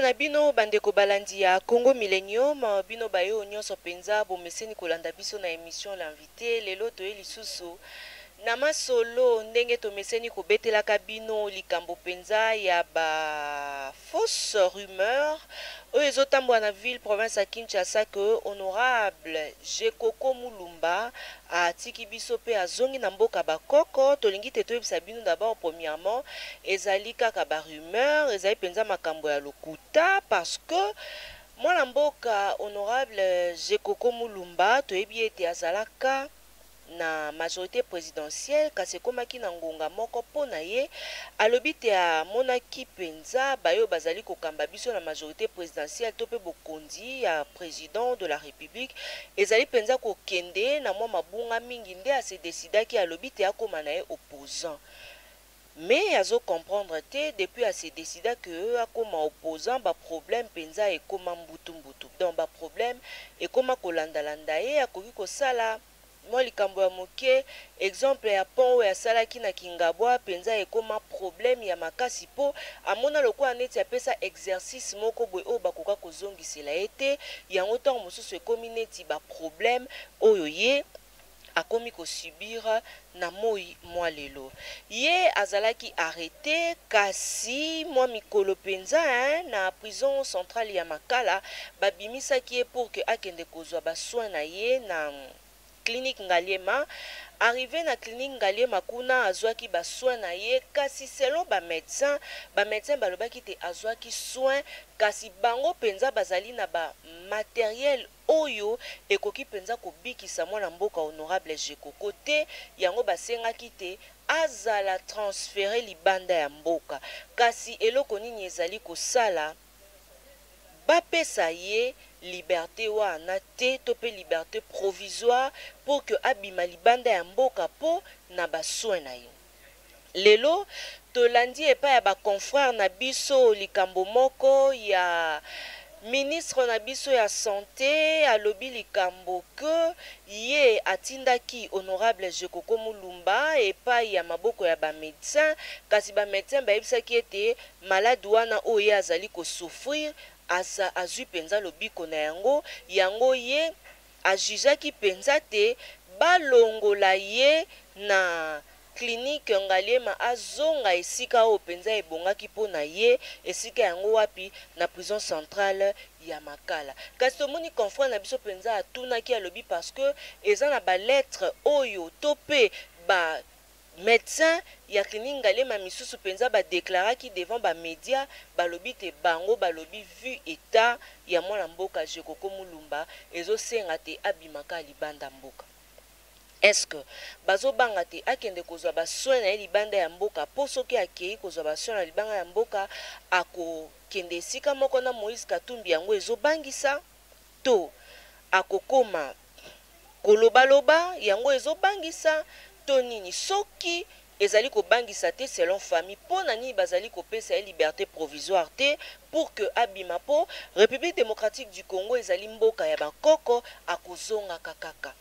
na bino bandeko balandi ya Congo Millennium bino bayo nyonso penza bomeseni kolanda biso na émission l'invité lelo toye lisusu na masolo ndenge tomeseni kobetelaka bino likambo penza ya ba fausse rumeur oyo ezotambwa na ville province ya Kinshasa que honorable Jekoko Mulumba atiki biso pe azongi na mboka bakoko tolingi te toyebisa bino d'abord premièrement ezali kaka ba rumeur ezali penza makambo ya lokuta parce que mwana mboka honorable Jekoko Mulumba toyebi ete azalaka na majorité présidentielle kasi komaki na ngonga moko pona ye alobi te amonaki penza bayo bazali kokamba biso na majorité présidentielle to pe bokondi ya président de la république ezali penza kokende na mwa mabunga mingi nde ase décidaki alobi te akoma na ye opposant mais azo comprendre te depuis ase décida que akoma opposant ba problème penza ekoma mbutu donc ba problème ekoma kolandalanda ye akoki kosala moi likambo ya moke exemple ya pont ya salaki na Kingabwa penza ekoma problème ya makasi po amona lokola neti apesa exercice moko boye oyo bakoka kozongisela ete yango ntango mosusu ekomi neti ba problème oyo ye akomi kosubir na moi mwa lelo ye azalaki arrêté kasi mwa mikolo penza na prison centrale ya Makala babimisaki ye pour que akende kozwa ba soin na ye na clinique Ngaliema arrivé na clinique Ngaliema kuna azwaki ba soin na ye kasi selon ba médecin balobaki te azwaki soin kasi bango penza bazali na ba matériel oyo ekoki penza kobikisa mwana mboka honorable Jekoko te yango basengaki te azala transféré libanda ya mboka kasi eloko nini ezali kosala bapesa ye liberté wana te to pe liberté provisoire pour que abima libanda ya mboka po na basoin na ye lelo tolandi epa ya baconfrère na biso likambo moko ya ministre na biso ya santé alobi likambo que ye atindaki honorable Jekoko Mulumba epai ya maboko ya ba médecin kasi ba médecin bayebisaki ete malade wana oyo azali kosouffrir azui penza lobiko na yango ye ajujaki penza te balongola ye na clinique Ngaliema azonga esika oyo penza ebongaki po na ye esika yango wapi na prison centrale ya Makala kasi tomoni confrère na biso penza atunaki alobi parce que eza na ba lettre oyo to pe ba médecin ya clinique Ngaliema misusu penza ba déclaraki devant ba média balobi te bango balobi vu état ya mwana mboka Jekoko Mulumba ezosenga te abimaka libanda mboka est-ce que bazo banga te akende kozwa ba soin na libanda ya mboka po soki akei kozwa ba soin na libanda ya mboka ako kende sika moko na Moïse Katumbi yango ezobangisa to akokoma kolobaloba yango ezobangisa to nini soki ezali kobangisa te selon famille po na nini bazali kopesa liberté provisoire te pour que abima po République démocratique du Congo ezali mboka ya bakoko akozonga kakaka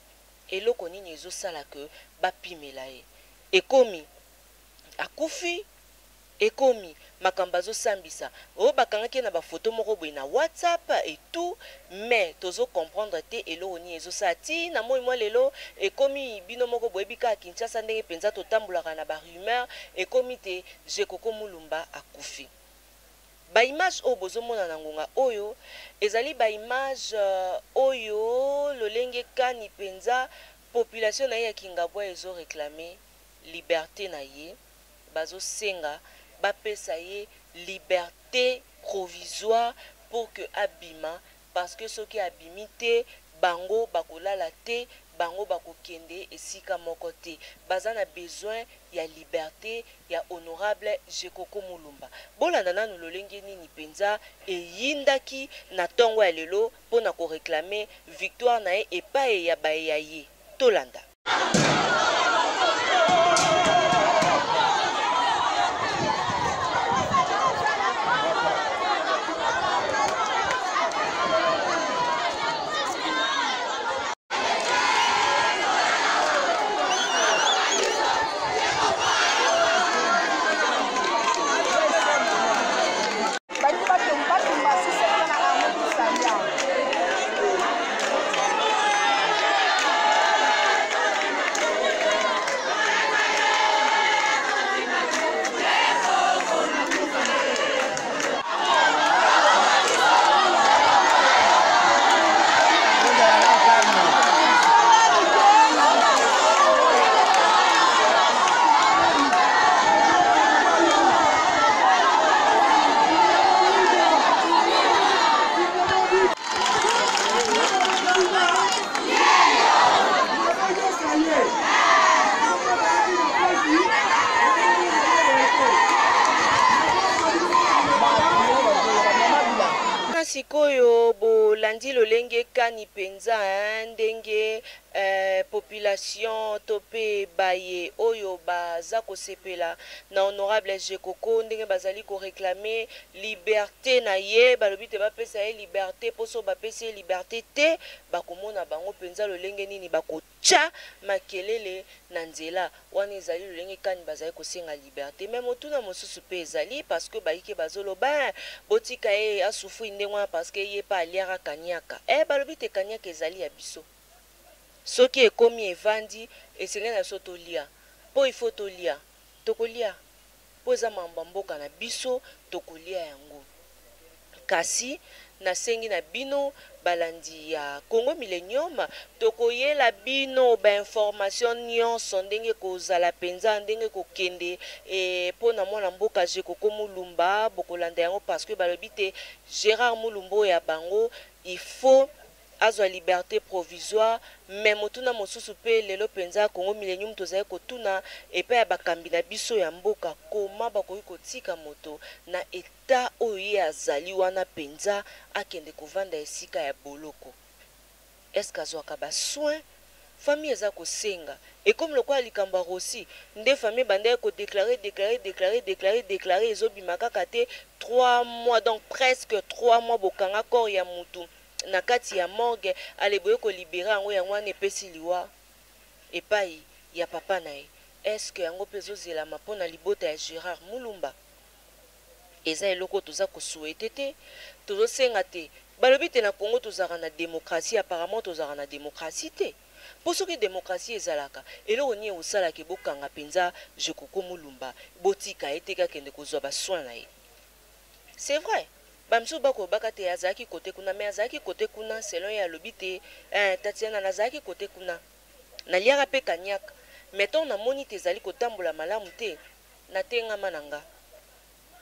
eloko nini ezosala que bapimela ye ekomi akufi ekomi makambo azosambisa oyo bakangaki na bafoto moko boye na WhatsApp et tout mais tozo comprendre te eloko nini ezosala ti na moi mwa lelo ekomi bino moko boyebi kaka Kinshasa ndenge penza totambolaka na ba rumeur ekomi te Jekoko Mulumba akufi ba image oyo bozomona na ngonga oyo ezali ba image oyo lolenge kani penza population na ye ya Kingabwa ezo réclamer liberté na ye bazo senga bapesa ye liberté provisoire pour que abima parce que soki abimi te bango bakolala te bango bakokende esika moko te baza na besoin ya liberté ya honorable Jekoko Mulumba bolanda nanu lolenge nini penza eyindaki na tongo ya lelo pona ko réclamer victoire na ye epai ya baeya ye tolanda sikoyo bolandi lolenge kani penza ndenge population to pe baye oyo baza kosepela na honorable Jekoko ndenge bazali ko réclamer liberté na ye balobi te bapesa ye liberté poso bapesa ye liberté te bakomona bango penza lolenge nini bakotya makelele na nzela wana ezali lolenge kani bazali kosenga liberté mais motuna mosusu pe ezali parce que bayike bazoloba botika ye asufu ndengwa parce que ye pa aliaka kanyaka balobi te kanyaka ezali ya biso soki ekomi evandi esengeli na biso tolia po ifo tolia tokolia po eza mamba mboka na biso tokolia yango kasi nasengi na bino balandi ya Congo Millennium tokoyela bino ba information nyonso ndenge kozala penza ndenge kokende pona mwana mboka Jekoko Mulumba bokolanda yango parce que balobi te Gérard Mulumba ya bango il faut azwa liberté provisoire mais motuna mosusu pe lelo penza Congo Millennium tozali kotuna epa ya bakambi na biso ya mboka koma bakoki kotika moto na eta oyo ye azali wana penza akende kovanda esika ya boloko eske azwaka basoin famille eza kosenga ekomi lokola likambo ya Rossi nde famille bandaki kodéclarer ezobima kaka te 3 mois donc presque 3 mois bokanga corps ya mutu na kati ya morgue aleboye ko libérer yango yango wana epesi liwa epai ya papa na ye eske yango mpe ezozelama mpo na libota ya Gérard Mulumba eza eloko toza kosouhaite te tozosenga te balobi te na Congo tozalaka na démocratie apparemment tozalaka na démocratie te mpo soki démocratie ezalaka eloko nini osalaka ebokanga mpenza Jekoko Mulumba botika ye te kakende kozwa basoin na ye c'est vrai bamsu bako bakate azaki kote kuna mais azaki kote kuna selon ya lobite Tatiana nazaki kote kuna naliaka pe kanyaka meton na moni te ezali kotambola malamu te natenga mananga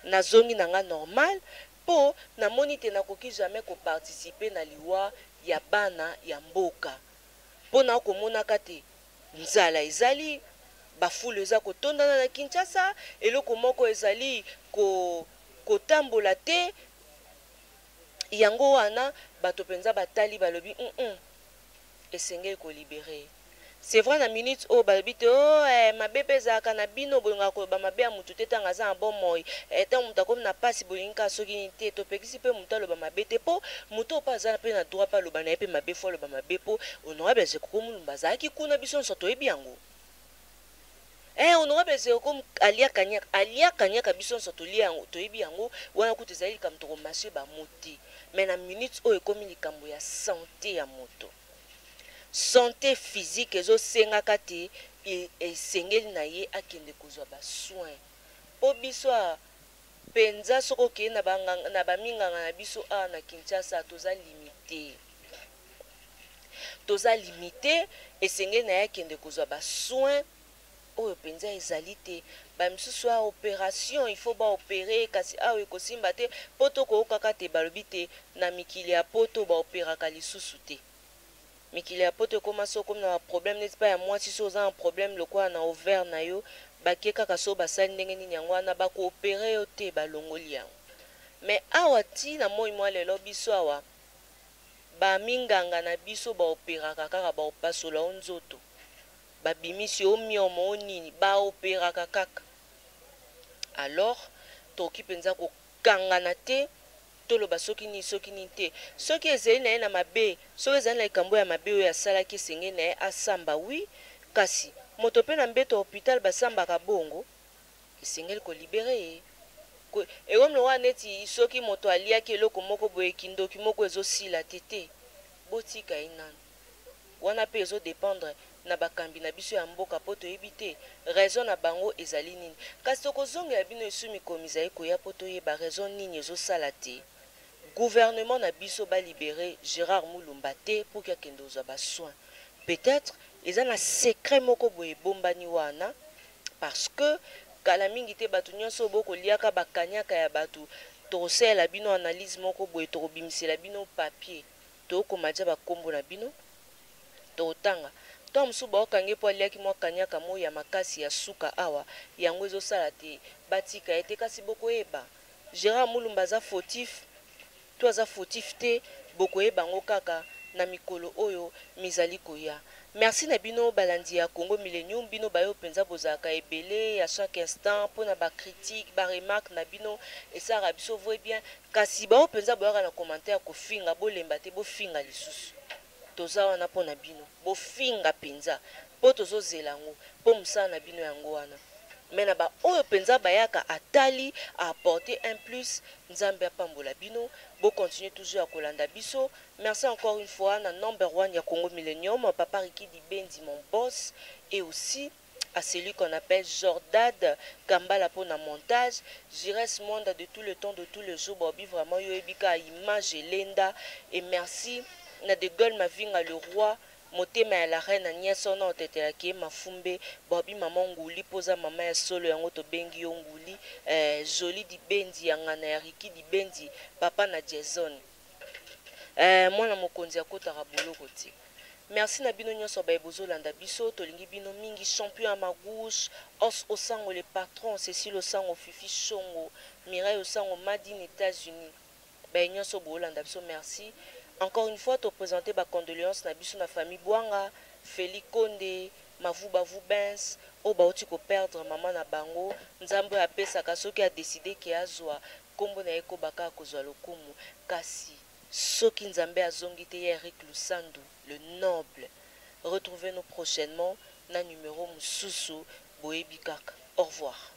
nazongi nanga normal po na moni te nakoki jamais ko participer na liwa ya bana ya mboka po na komona kate nzala ezali bafule eza kotondana na Kinshasa eloko moko ezali kotambola te yango wana bato penza batali balobi esengeli ko libérer c'est vrai na minute o balobi te mabe pe ezalaka na bino bolinga koloba mabe ya mutu te ntango aza na bomoi ntango mutu akomi na pasi bolingi kaka soki nini te topekisi mpe mutu aloba mabe te mpo mutu oyo mpe aza mpe na droit mpe aloba na ye mpe mabe fo aloba mabe mpo honorable Jekoko Mulumba azalaki kuna biso nyonso toyebi yango honorable Jekoko aliakanyaka biso nyonso tolia yango toyebi yango wana kutu ezali likambo tokomashe bamuti mais na minute oyo ekomi likambo ya santé ya moto santé physique ezosengaka te esengeli na ye akende kozwa basoin po biso penza soko okende na baminganga na biso awa na Kinshasa toza limité esengeli na ye akende kozwa basoin oyo penza ezali te bamisusu a opération il faut baopérer kasi awa ekosimba te po tokoyokaka te balobi te na mikili ya poto baopéraka lisusu te mikili ya poto ekoma so komi na baproblème neti pa ya mwasi so oza na problème lokola na ouvert na yo bakie kaka so basali ndenge nini yango wana bakoopere yo te balongoli yango mais awa ti na moi mwa lelo biso awa baminganga na biso baoperaka kaka baopasola o nzoto babimisi o miomo o nini baoperaka kaka alors toki penza kokangana te toloba soki nini te soki ezali na ye na mabe soki ezali na likambo ya mabe oyo asalaki esengeli na ye asamba wi kasi moto mpe na mbeto hôpital basambaka bongo esengeli kolibere ye ekomi lokola neti soki moto aliaki eloko moko boye kindoki moko ezosila te botika ye nanu wana mpe ezodépendre na bakambi na biso ya mboka po toyebi te raison na bango ezali nini kasi tokozongela bino esu mikomi ezali koya po toyeba raison nini ezosala te gouvernement na biso balibere Gérard Mulumba te pour akende kozwa basoin peut-être eza na secret moko boye ebombani wana parce que kala mingi te bato nyonso bokoliaka bakanyaka ya bato tokosalela bino analyse moko boye tokobimisela bino papier tokoma dia bakombo na bino tokotanga to mosusu baokangi mpo aliaki mwa kanyaka mo ya makasi ya suka awa yango ezosala te batika ete kasi bokoyeba Gérard Mulumba aza fautif to aza fautif te bokoyeba bango kaka na mikolo oyo mizali koya. Merci na bino balandi ya Congo Millennium, bino bayo penza bozaka ebele à chaque instant pona ba critique ba remarque na bino esara biso voye bien kasi bayo penza boyaka na commentaire ko finga bolemba te bo finga lisusu toza wana pona bino bo finga penza po tozo zelango po musala na bino yango wana mais na ba oyo penza bayaka atali a apporter un plus nzambe apambola bino bo continuer toujours à kolanda biso. Merci encore une fois na number 1 ya Congo Millennium papa Riki Dibendi mon boss et aussi à celui qu'on appelle Jordad Kambala pour na montage. J'irai monde de tout le temps de tous les jours Bobby vraiment yo ebika image lenda et merci na de Gaulle Mavinga le roi motema ya la reine Agnès ona otetelaki mafumbe Bobby maman nguli poza mama ya solo yango to bengi yo nguli Joli Dibendi ya ngana ya Riki Dibendi papa na Jason mwana mokonzi akotaka boloko te. Merci na bino nyonso baebozo landa biso tolingi bino mingi champion à ma gauche os osango le patron Cécile osango Fifi Shongo Mireille osango Madine États-Unis nyonso bolanda biso merci. Encore une fois, te présenter ma condoléance na biso na famille Bwanga, Félix Konde, Mavuba Vubens, o bauti ko perdre maman na bango, nzambe apesaka soki a décidé ki azwa kombo na eko baka kozwa lokumu kasi soki nzambe azongi te Eric Lusandu, le noble. Retrouvez-nous prochainement na numéro mususu boyebi kaka. Au revoir.